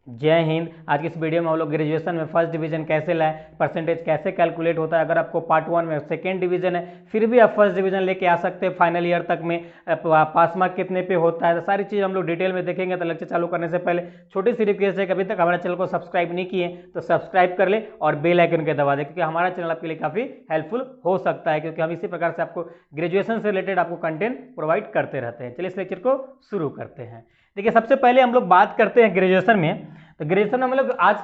जय हिंद। आज की इस वीडियो में हम लोग ग्रेजुएशन में फर्स्ट डिवीजन कैसे लाएं, परसेंटेज कैसे कैलकुलेट होता है। अगर आपको पार्ट 1 में सेकेंड डिवीजन है फिर भी आप फर्स्ट डिवीजन लेके आ सकते हैं फाइनल ईयर तक में। पास मार्क कितने पे होता है, तो सारी चीज़ हम लोग डिटेल में देखेंगे। तो लेक्चर चालू करने से पहले छोटी सी रिक्वेस्ट है कि अभी तक हमारे चैनल को सब्सक्राइब नहीं किए तो सब्सक्राइब कर ले और बेल आइकन के दबा दे, क्योंकि हमारा चैनल आपके लिए काफ़ी हेल्पफुल हो सकता है, क्योंकि हम इसी प्रकार से आपको ग्रेजुएशन से रिलेटेड आपको कंटेंट प्रोवाइड करते रहते हैं। चलिए इस लेक्चर को शुरू करते हैं। देखिए, सबसे पहले हम लोग बात करते हैं ग्रेजुएशन में। तो ग्रेजुएशन में हम लोग आज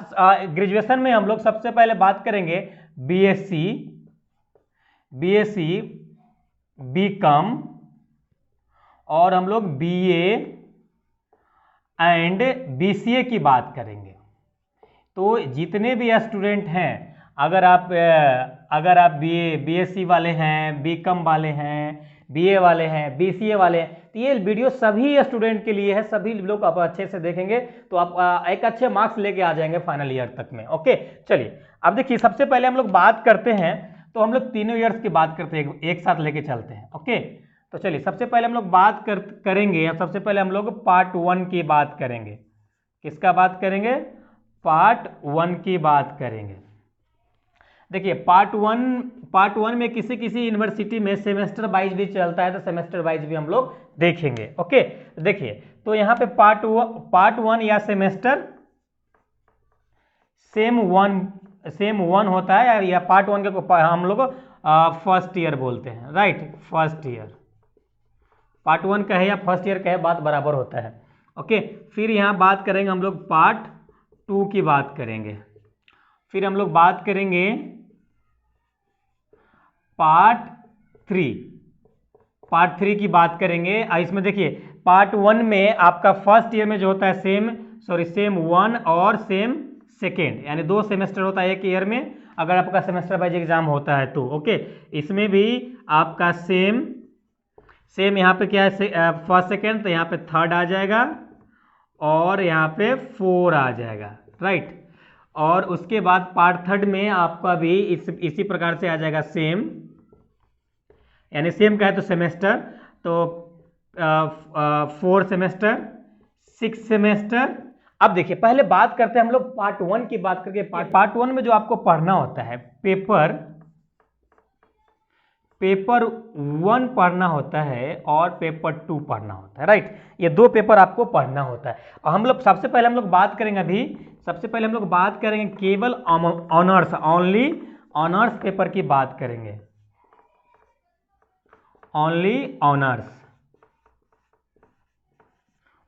ग्रेजुएशन में हम लोग सबसे पहले बात करेंगे बीएससी, बीकॉम और हम लोग बीए एंड बीसीए की बात करेंगे। तो जितने भी स्टूडेंट हैं, अगर आप बीएससी वाले हैं, बीकॉम वाले हैं, बीए वाले हैं, बीसीए वाले हैं, तो ये वीडियो सभी स्टूडेंट के लिए है। सभी लोग आप अच्छे से देखेंगे तो आप एक अच्छे मार्क्स लेके आ जाएंगे फाइनल ईयर तक में। ओके, चलिए अब देखिए, सबसे पहले हम लोग बात करते हैं, तो हम लोग तीनों ईयर्स की बात करते हैं, एक साथ लेके चलते हैं। ओके, तो चलिए सबसे पहले हम लोग बात करेंगे, सबसे पहले हम लोग पार्ट 1 की बात करेंगे। किसका बात करेंगे? पार्ट 1 की बात करेंगे। देखिए, पार्ट वन में किसी यूनिवर्सिटी में सेमेस्टर वाइज भी चलता है, तो सेमेस्टर वाइज भी हम लोग देखेंगे। ओके, देखिए, तो यहाँ पे पार्ट वन या सेमेस्टर सेम वन होता है, या पार्ट 1 के हम लोग फर्स्ट ईयर बोलते हैं, राइट। फर्स्ट ईयर पार्ट 1 का है या फर्स्ट ईयर का है, बात बराबर होता है। ओके, फिर यहाँ बात करेंगे हम लोग पार्ट 2 की बात करेंगे। फिर हम लोग बात करेंगे पार्ट 3 की बात करेंगे। इसमें देखिए, पार्ट 1 में आपका फर्स्ट ईयर में जो होता है सेम 1 और सेम सेकेंड, यानी 2 सेमेस्टर होता है एक ईयर में, अगर आपका सेमेस्टर वाइज एग्जाम होता है तो। ओके, इसमें भी आपका सेम यहाँ पे क्या है, फर्स्ट सेकेंड, तो यहाँ पे थर्ड आ जाएगा और यहाँ पे 4 आ जाएगा, राइट। और उसके बाद पार्ट 3 में आपका भी इसी प्रकार से आ जाएगा सेम, यानी सेम का है तो सेमेस्टर, तो 4 सेमेस्टर, 6 सेमेस्टर। अब देखिए, पहले बात करते हैं हम लोग पार्ट 1 की बात करके। पार्ट 1 में जो आपको पढ़ना होता है, पेपर 1 पढ़ना होता है और पेपर 2 पढ़ना होता है, राइट। ये 2 पेपर आपको पढ़ना होता है। और हम लोग सबसे पहले हम लोग बात करेंगे केवल ऑनर्स, ओनली ऑनर्स पेपर की बात करेंगे, only honours.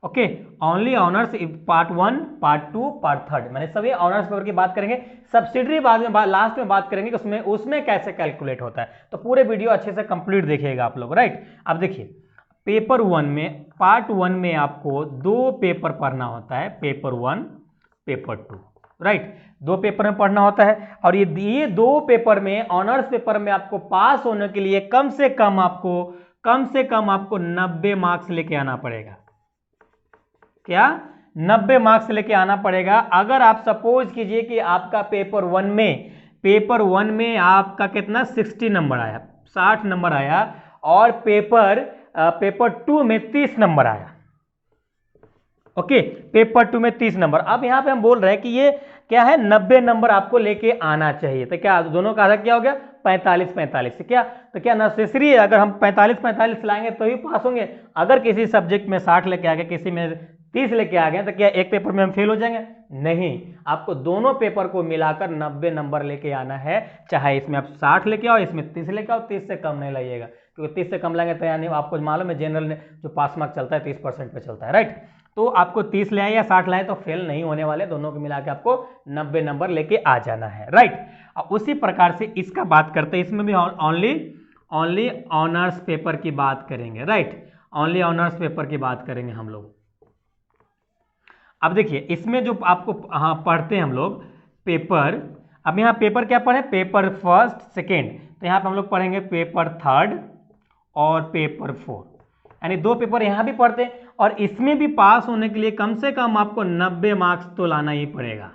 Okay, only honours, part 1, part 2, part 3, मैंने सभी ऑनर्स पेपर की बात करेंगे। सब्सिडरी बाद में लास्ट में बात करेंगे कि उसमें कैसे कैलकुलेट होता है। तो पूरे वीडियो अच्छे से कंप्लीट देखिएगा आप लोग, राइट। अब देखिए, पेपर 1 में, पार्ट 1 में आपको 2 पेपर पढ़ना होता है, पेपर 1, पेपर 2, राइट। 2 पेपर में पढ़ना होता है, और ये 2 पेपर में, ऑनर्स पेपर में आपको पास होने के लिए कम से कम आपको 90 मार्क्स लेके आना पड़ेगा। क्या? 90 मार्क्स लेके आना पड़ेगा। अगर आप सपोज कीजिए कि आपका पेपर 1 में आपका कितना 60 नंबर आया, 60 नंबर आया, और पेपर 2 में 30 नंबर आया। ओके, पेपर 2 में 30 नंबर। अब यहां पे हम बोल रहे हैं कि ये क्या है, 90 नंबर आपको लेके आना चाहिए। तो क्या दोनों का आधा क्या हो गया, 45 से क्या, तो क्या नेसेसरी है, अगर हम 45 लाएंगे तो ही पास होंगे। अगर किसी सब्जेक्ट में 60 लेके आ गए, किसी में 30 लेके आ गए, तो क्या एक पेपर में हम फेल हो जाएंगे? नहीं, आपको दोनों पेपर को मिलाकर 90 नंबर लेके आना है। चाहे इसमें आप 60 लेके आओ, इसमें 30 लेके आओ, 30 से कम नहीं लाइएगा, क्योंकि 30 से कम लाएंगे तो यानी आपको मालूम है जनरल में जो पास मार्क चलता है 30% पे चलता है, राइट। तो आपको 30 ले आए या 60 लाए तो फेल नहीं होने वाले, दोनों को मिला के आपको 90 नंबर लेके आ जाना है, राइट। उसी प्रकार से इसका बात करते हैं, इसमें भी ओनली ऑनर्स पेपर की बात करेंगे, राइट। ओनली ऑनर्स पेपर की बात करेंगे हम लोग। अब देखिए, इसमें जो आपको पढ़ते हैं हम लोग पेपर, अब यहाँ पेपर क्या पढ़े, पेपर फर्स्ट, सेकेंड, तो यहाँ पे हम लोग पढ़ेंगे पेपर 3 और पेपर 4, यानी 2 पेपर यहाँ भी पढ़ते हैं। और इसमें भी पास होने के लिए कम से कम आपको 90 मार्क्स तो लाना ही पड़ेगा।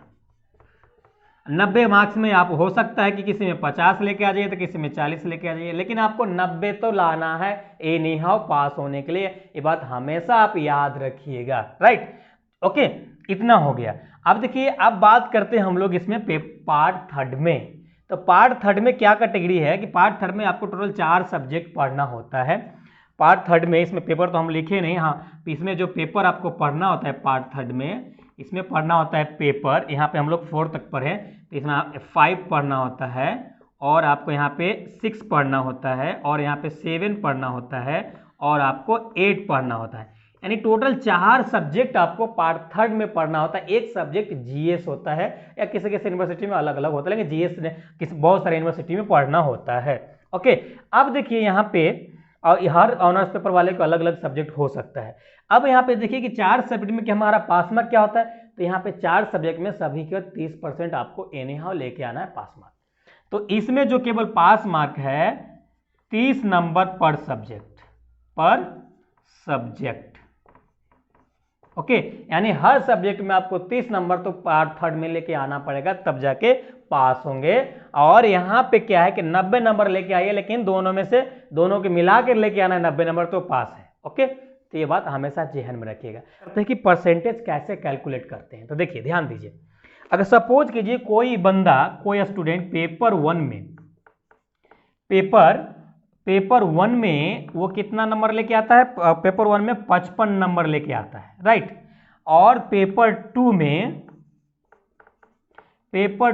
90 मार्क्स में आप हो सकता है कि किसी में 50 लेके आ जाइए, तो किसी में 40 लेके आ जाइए, लेकिन आपको 90 तो लाना है एनी हाउ पास होने के लिए। ये बात हमेशा आप याद रखिएगा, राइट। ओके, इतना हो गया। अब देखिए, अब बात करते हैं हम लोग इसमें पार्ट थर्ड में। तो पार्ट थर्ड में क्या कैटेगरी है कि पार्ट थर्ड में आपको टोटल 4 सब्जेक्ट पढ़ना होता है। पार्ट थर्ड में इसमें पेपर तो हम लिखे नहीं, हाँ इसमें जो पेपर आपको पढ़ना होता है पार्ट थर्ड में, इसमें पढ़ना होता है पेपर, यहाँ पे हम लोग 4 तक पढ़े तो इसमें 5 पढ़ना होता है, और आपको यहाँ पे 6 पढ़ना होता है, और यहाँ पे 7 पढ़ना होता है, और आपको 8 पढ़ना होता है। यानी टोटल 4 सब्जेक्ट आपको पार्ट थर्ड में पढ़ना होता है। एक सब्जेक्ट जीएस होता है, या किसी किसी यूनिवर्सिटी में अलग अलग होता है, लेकिन जीएस ने बहुत सारे यूनिवर्सिटी में पढ़ना होता है। ओके, अब देखिए यहाँ पे हर ऑनर्स पेपर वाले को अलग अलग सब्जेक्ट हो सकता है। अब यहाँ पे देखिए कि 4 सब्जेक्ट में कि हमारा पास मार्क क्या होता है, तो यहाँ पे 4 सब्जेक्ट में सभी के 30% आपको एनी हाउ लेके आना है पास मार्क। तो इसमें जो केवल पास मार्क है 30 नंबर पर सब्जेक्ट। ओके, यानी हर सब्जेक्ट में आपको 30 नंबर तो पार्ट थर्ड में लेके आना पड़ेगा, तब जाके पास होंगे। और यहाँ पे क्या है कि 90 नंबर लेके आइए, लेकिन दोनों में से दोनों के मिला के लेके आना है 90 नंबर तो पास है। ओके, तो ये बात हमेशा ध्यान में रखिएगा। कहते हैं कि परसेंटेज कैसे कैलकुलेट करते हैं, तो देखिए ध्यान दीजिए। अगर सपोज कीजिए कोई बंदा, कोई स्टूडेंट पेपर वन में वो कितना नंबर लेके आता है, पेपर 1 में 55 नंबर लेके आता है, राइट। और पेपर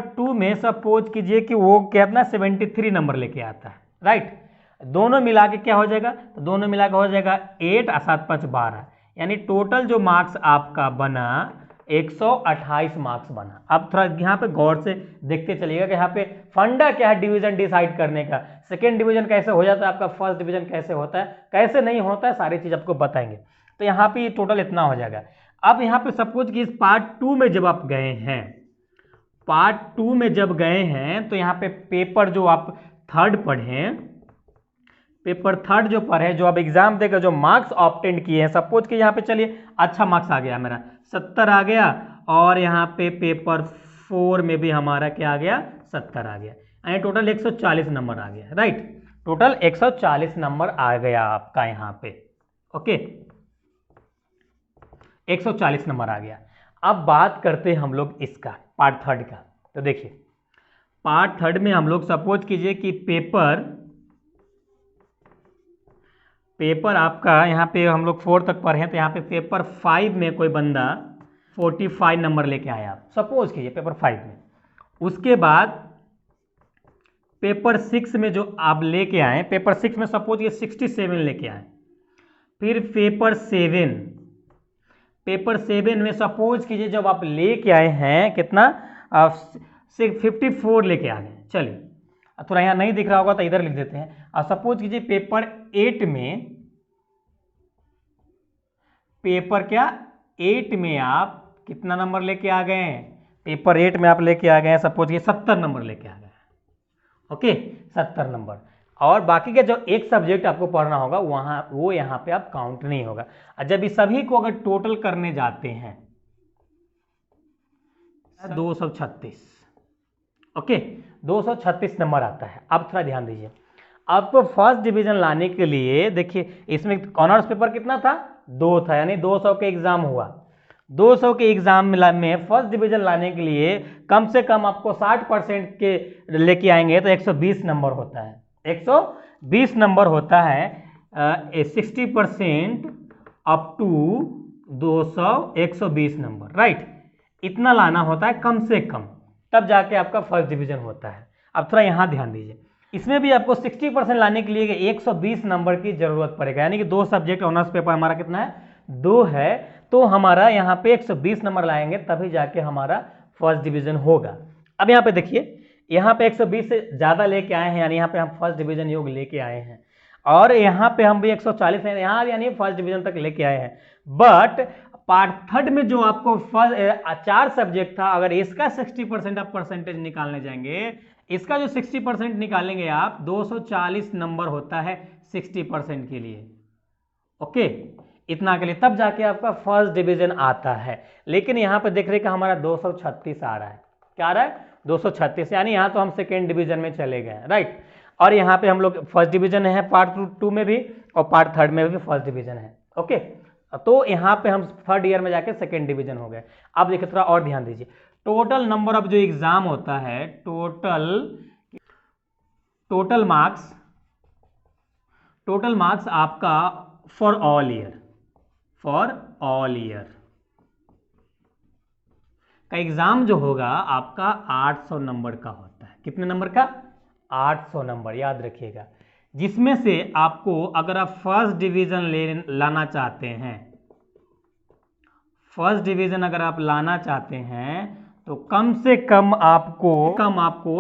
2 में सपोज कीजिए कि वो कितना 73 नंबर लेके आता है, राइट। दोनों मिला के क्या हो जाएगा, तो दोनों मिला के हो जाएगा 8 और 7 5 12, यानी टोटल जो मार्क्स आपका बना 128 मार्क्स बना। अब थोड़ा यहाँ पे गौर से देखते चलिएगा कि यहाँ पे फंडा क्या है डिवीजन डिसाइड करने का। सेकेंड डिवीजन कैसे हो जाता है आपका, फर्स्ट डिवीजन कैसे होता है, कैसे नहीं होता है, सारी चीज आपको बताएंगे। तो यहाँ पे टोटल इतना हो जाएगा। अब यहाँ पे सपोज कि इस पार्ट 2 में जब आप गए हैं, तो यहाँ पे पेपर जो आप थर्ड पढ़े, जो अब एग्जाम देकर जो मार्क्स ऑब्टेन किए हैं, सपोज कि यहाँ पे चलिए अच्छा मार्क्स आ गया मेरा 70 आ गया, और यहाँ पे पेपर 4 में भी हमारा क्या आ गया 70 आ गया, यानी टोटल 140 नंबर आ गया, राइट। टोटल 140 नंबर आ गया आपका यहाँ पे। ओके, 140 नंबर आ गया। अब बात करते हैं हम लोग इसका पार्ट थर्ड का। तो देखिए पार्ट थर्ड में हम लोग सपोज कीजिए कि पेपर आपका यहाँ पे हम लोग 4 तक पढ़े हैं, तो यहाँ पे पेपर 5 में कोई बंदा 45 नंबर लेके आया, सपोज कीजिए पेपर 5 में। उसके बाद पेपर 6 में जो आप लेके आए, पेपर 6 में सपोज ये 67 लेके आए। फिर पेपर 7 में सपोज कीजिए जब आप लेके आए हैं कितना 54 लेके आ गए। चलिए थोड़ा यहाँ नहीं दिख रहा होगा तो इधर लिख देते हैं। और सपोज कीजिए पेपर 8 में आप कितना नंबर लेके आ गए हैं, पेपर 8 में आप लेके आ गए हैं सपोज ये 70 नंबर लेके आ गए। Okay, 70 number. और बाकी का जो एक सब्जेक्ट आपको पढ़ना होगा वो यहाँ पे आप काउंट नहीं होगा। जब इस सभी को अगर टोटल करने जाते हैं 236, ओके 236 नंबर आता है। अब थोड़ा ध्यान दीजिए, आपको फर्स्ट डिवीजन लाने के लिए देखिए इसमें ऑनर्स पेपर कितना था 2 था, यानी 200 के एग्जाम हुआ। 200 के एग्जाम में फर्स्ट डिवीजन लाने के लिए कम से कम आपको 60% के लेके आएंगे तो 120 नंबर होता है। 120 नंबर होता है 60% अप टू 120 नंबर, राइट। इतना लाना होता है कम से कम, तब जाके आपका फर्स्ट डिवीजन होता है। अब थोड़ा यहाँ ध्यान दीजिए, इसमें भी आपको 60% लाने के लिए 120 नंबर की जरूरत पड़ेगा, यानी कि 2 सब्जेक्ट ऑनर्स पेपर हमारा कितना है 2 है, तो हमारा यहाँ पे 120 नंबर लाएंगे तभी जाके हमारा फर्स्ट डिवीजन होगा। अब यहाँ पे देखिए यहाँ पे 120 से ज्यादा लेके आए हैं, यानी यहाँ पे हम फर्स्ट डिवीजन योग लेके आए हैं, और यहाँ पे हम भी 140 है यहाँ, यानी फर्स्ट डिवीजन तक लेके आए हैं। बट पार्ट थर्ड में जो आपको 4 सब्जेक्ट था, अगर इसका 60% आप परसेंटेज निकालने जाएंगे, इसका जो 60% निकालेंगे आप 240 नंबर होता है 60% के लिए। ओके, इतना के लिए तब जाके आपका फर्स्ट डिवीजन आता है। लेकिन यहाँ पे देख रहे कि हमारा 236 आ रहा है, क्या आ रहा है 236, यानी यहाँ तो हम सेकेंड डिवीजन में चले गए, राइट। और यहाँ पे हम लोग फर्स्ट डिवीजन है पार्ट 2 में भी, और पार्ट थर्ड में भी फर्स्ट डिवीजन है। ओके, तो यहाँ पे हम थर्ड ईयर में जाके सेकेंड डिवीजन हो गए। अब देखिए थोड़ा और ध्यान दीजिए, टोटल नंबर ऑफ जो एग्जाम होता है, टोटल मार्क्स आपका फॉर ऑल ईयर का एग्जाम जो होगा आपका 800 नंबर का होता है। कितने नंबर का? 800 नंबर, याद रखिएगा। जिसमें से आपको अगर आप फर्स्ट डिवीजन लाना चाहते हैं, फर्स्ट डिवीजन अगर आप लाना चाहते हैं तो कम से कम आपको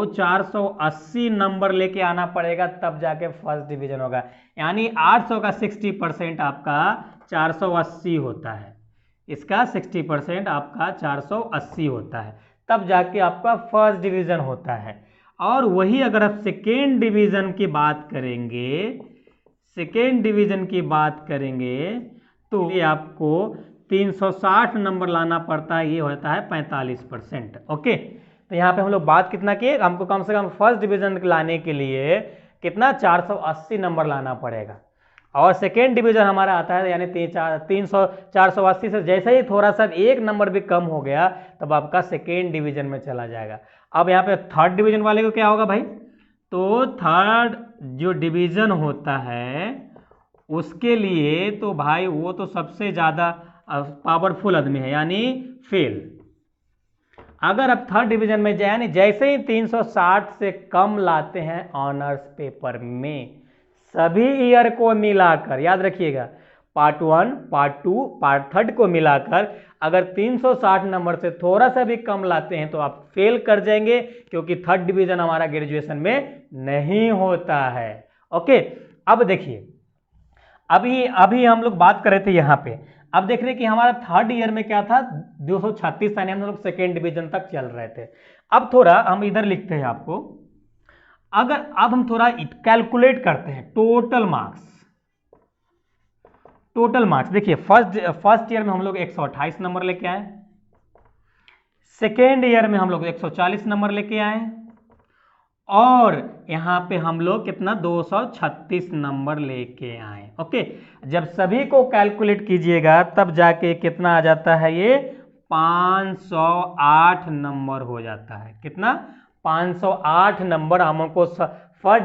480 नंबर लेके आना पड़ेगा, तब जाके फर्स्ट डिवीजन होगा। यानी 800 का 60% आपका 480 होता है, इसका 60% आपका 480 होता है, तब जाके आपका फर्स्ट डिवीजन होता है। और वही अगर आप सेकेंड डिवीजन की बात करेंगे, तो ये आपको 360 नंबर लाना पड़ता है, ये होता है 45%। ओके, तो यहाँ पे हम लोग बात कितना किए, हमको कम से कम फर्स्ट डिवीजन लाने के लिए कितना 480 नंबर लाना पड़ेगा। और सेकेंड डिवीजन हमारा आता है यानी 480 से जैसे ही थोड़ा सा एक नंबर भी कम हो गया तब आपका सेकेंड डिवीजन में चला जाएगा। अब यहाँ पे थर्ड डिवीजन वाले को क्या होगा भाई, तो थर्ड जो डिवीजन होता है उसके लिए तो भाई वो तो सबसे ज़्यादा पावरफुल आदमी है, यानी फेल। अगर आप थर्ड डिवीजन में जाए, यानी जैसे ही 360 से कम लाते हैं ऑनर्स पेपर में, सभी ईयर को मिलाकर, याद रखिएगा, पार्ट 1, पार्ट 2, पार्ट 3 को मिलाकर अगर 360 नंबर से थोड़ा सा भी कम लाते हैं तो आप फेल कर जाएंगे, क्योंकि थर्ड डिवीजन हमारा ग्रेजुएशन में नहीं होता है। ओके, अब देखिए, अभी हम लोग बात कर रहे थे यहाँ पे, अब देख रहे हैं कि हमारा थर्ड ईयर में क्या था, 236 था, हम लोग सेकेंड डिवीजन तक चल रहे थे। अब थोड़ा हम इधर लिखते हैं आपको, अगर अब हम थोड़ा कैलकुलेट करते हैं टोटल मार्क्स। देखिए फर्स्ट ईयर में हम लोग 128 नंबर लेके आए, सेकेंड ईयर में हम लोग 140 नंबर लेके आए, और यहां पे हम लोग कितना 236 नंबर लेके आए। ओके, जब सभी को कैलकुलेट कीजिएगा तब जाके कितना आ जाता है, ये 508 नंबर हो जाता है। कितना? 508 नंबर हमको फर्स्ट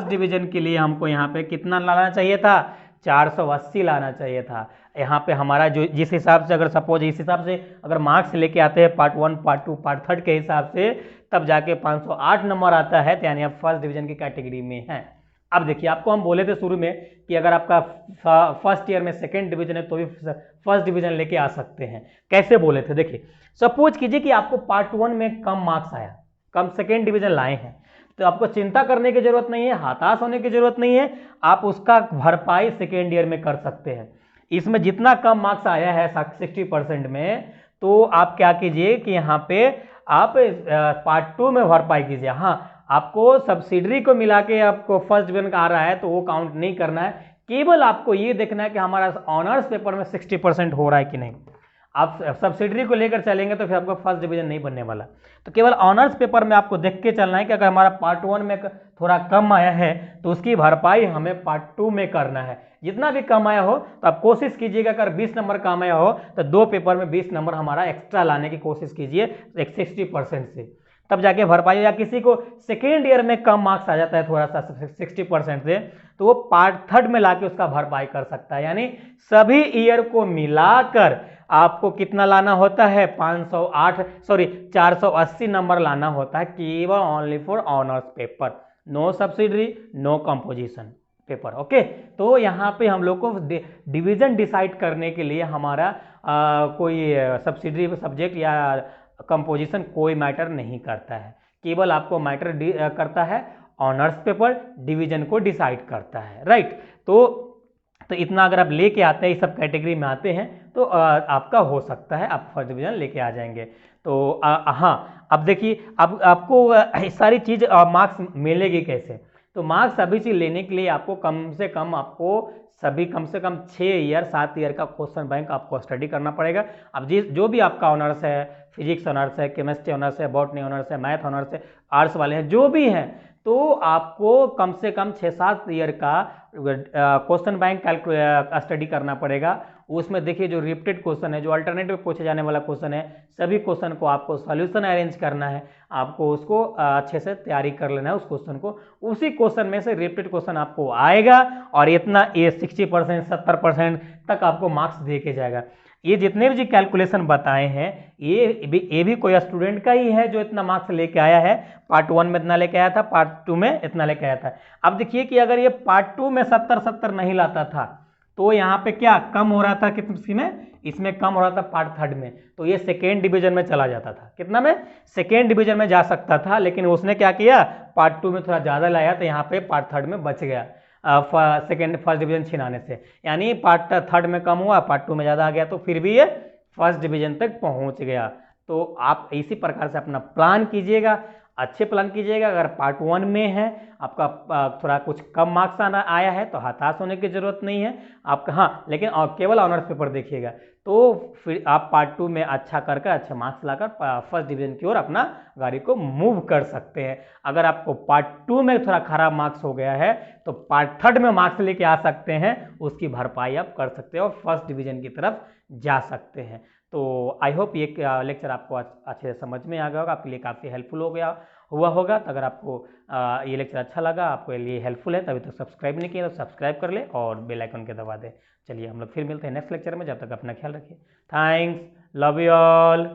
डिवीजन के लिए हमको यहाँ पे कितना लाना चाहिए था, 480 लाना चाहिए था। यहाँ पे हमारा जो जिस हिसाब से, अगर सपोज इस हिसाब से अगर मार्क्स लेके आते हैं पार्ट 1, पार्ट 2, पार्ट 3 के हिसाब से, तब जाके 508 नंबर आता है, तो यानी आप फर्स्ट डिवीजन की कैटेगरी में हैं। अब देखिए, आपको हम बोले थे शुरू में कि अगर आपका फर्स्ट ईयर में सेकेंड डिवीजन है तो भी फर्स्ट डिवीजन लेके आ सकते हैं। कैसे बोले थे, देखिए सपोज कीजिए कि आपको पार्ट 1 में कम मार्क्स आया, कम सेकेंड डिवीजन लाए हैं, तो आपको चिंता करने की जरूरत नहीं है, हताश होने की जरूरत नहीं है, आप उसका भरपाई सेकेंड ईयर में कर सकते हैं। इसमें जितना कम मार्क्स आया है 60% में, तो आप क्या कीजिए कि यहाँ पे आप पार्ट 2 में भरपाई कीजिए। हाँ, आपको सब्सिडरी को मिला के आपको फर्स्ट डिवीजन का आ रहा है तो वो काउंट नहीं करना है, केवल आपको ये देखना है कि हमारा ऑनर्स पेपर में 60% हो रहा है कि नहीं। आप सब्सिडरी को लेकर चलेंगे तो फिर आपको फर्स्ट डिवीजन नहीं बनने वाला। तो केवल ऑनर्स पेपर में आपको देख के चलना है कि अगर हमारा पार्ट 1 में थोड़ा कम आया है तो उसकी भरपाई हमें पार्ट 2 में करना है। जितना भी कम आया हो तो आप कोशिश कीजिएगा, अगर 20 नंबर कम आया हो तो 2 पेपर में 20 नंबर हमारा एक्स्ट्रा लाने की कोशिश कीजिए, 60% से, तब जाके भरपाई। या किसी को सेकेंड ईयर में कम मार्क्स आ जाता है थोड़ा सा 60% से, तो वो पार्ट 3 में लाके उसका भरपाई कर सकता है। यानी सभी ईयर को मिलाकर आपको कितना लाना होता है, 480 नंबर लाना होता है, केवल only for honours paper, no subsidiary, no composition paper. Okay, तो यहाँ पे हम लोग को डिवीजन डिसाइड करने के लिए हमारा कोई सब्सिडरी सब्जेक्ट या कंपोजिशन कोई मैटर नहीं करता है, केवल आपको मैटर करता है ऑनर्स पेपर, डिवीजन को डिसाइड करता है, राइट। तो इतना अगर आप लेके आते हैं, इस सब कैटेगरी में आते हैं तो आपका हो सकता है आप फर्स्ट डिवीजन लेके आ जाएंगे। तो हाँ, अब देखिए, अब आपको सारी चीज़ मार्क्स मिलेगी कैसे। तो मार्क्स सभी चीज़ लेने के लिए आपको कम से कम 6 ईयर 7 ईयर का क्वेश्चन बैंक आपको स्टडी करना पड़ेगा। अब जो भी आपका ऑनर्स है, फिजिक्स ऑनर्स है, केमिस्ट्री ऑनर्स है, बॉटनी ऑनर्स है, मैथ ऑनर्स है, आर्ट्स वाले हैं, जो भी हैं, तो आपको कम से कम 6-7 ईयर का क्वेश्चन बैंक स्टडी करना पड़ेगा। उसमें देखिए जो रिपीटेड क्वेश्चन है, जो अल्टरनेटिव पूछे जाने वाला क्वेश्चन है, सभी क्वेश्चन को आपको सॉल्यूशन अरेंज करना है, आपको उसको अच्छे से तैयारी कर लेना है उस क्वेश्चन को। उसी क्वेश्चन में से रिपीटेड क्वेश्चन आपको आएगा और इतना ये 60% 70% तक आपको मार्क्स दे के जाएगा। ये जितने भी कैलकुलेशन बताए हैं ये भी कोई स्टूडेंट का ही है जो इतना मार्क्स लेके आया है। पार्ट 1 में इतना लेके आया था, पार्ट 2 में इतना लेके आया था। अब देखिए कि अगर ये पार्ट 2 में 70 नहीं लाता था तो यहाँ पे क्या कम हो रहा था, किसी में इसमें कम हो रहा था पार्ट 3 में, तो ये सेकेंड डिवीजन में चला जाता था। कितना में? सेकेंड डिवीजन में जा सकता था, लेकिन उसने क्या किया, पार्ट 2 में थोड़ा ज्यादा लाया तो यहाँ पे पार्ट 3 में बच गया फर्स्ट डिवीजन छिनाने से। यानी पार्ट 3 में कम हुआ, पार्ट 2 में ज्यादा आ गया, तो फिर भी ये फर्स्ट डिवीजन तक पहुंच गया। तो आप इसी प्रकार से अपना प्लान कीजिएगा, अच्छे प्लान कीजिएगा। अगर पार्ट 1 में है आपका थोड़ा कुछ कम मार्क्स आया है तो हताश होने की जरूरत नहीं है आपका, हाँ, लेकिन केवल ऑनर्स पेपर देखिएगा तो फिर आप पार्ट 2 में अच्छा करके अच्छे मार्क्स लाकर फर्स्ट डिवीजन की ओर अपना गाड़ी को मूव कर सकते हैं। अगर आपको पार्ट 2 में थोड़ा खराब मार्क्स हो गया है तो पार्ट 3 में मार्क्स लेके आ सकते हैं, उसकी भरपाई आप कर सकते हैं और फर्स्ट डिवीजन की तरफ जा सकते हैं। तो आई होप ये लेक्चर आपको अच्छे से समझ में आ गया होगा, आपके लिए काफ़ी हेल्पफुल हुआ होगा। तो अगर आपको ये लेक्चर अच्छा लगा, आपके लिए हेल्पफुल है, तभी तक सब्सक्राइब नहीं किया तो सब्सक्राइब कर ले और बेल आइकन के दबा दे। चलिए हम लोग फिर मिलते हैं नेक्स्ट लेक्चर में, जब तक अपना ख्याल रखिए। Thanks, love you all.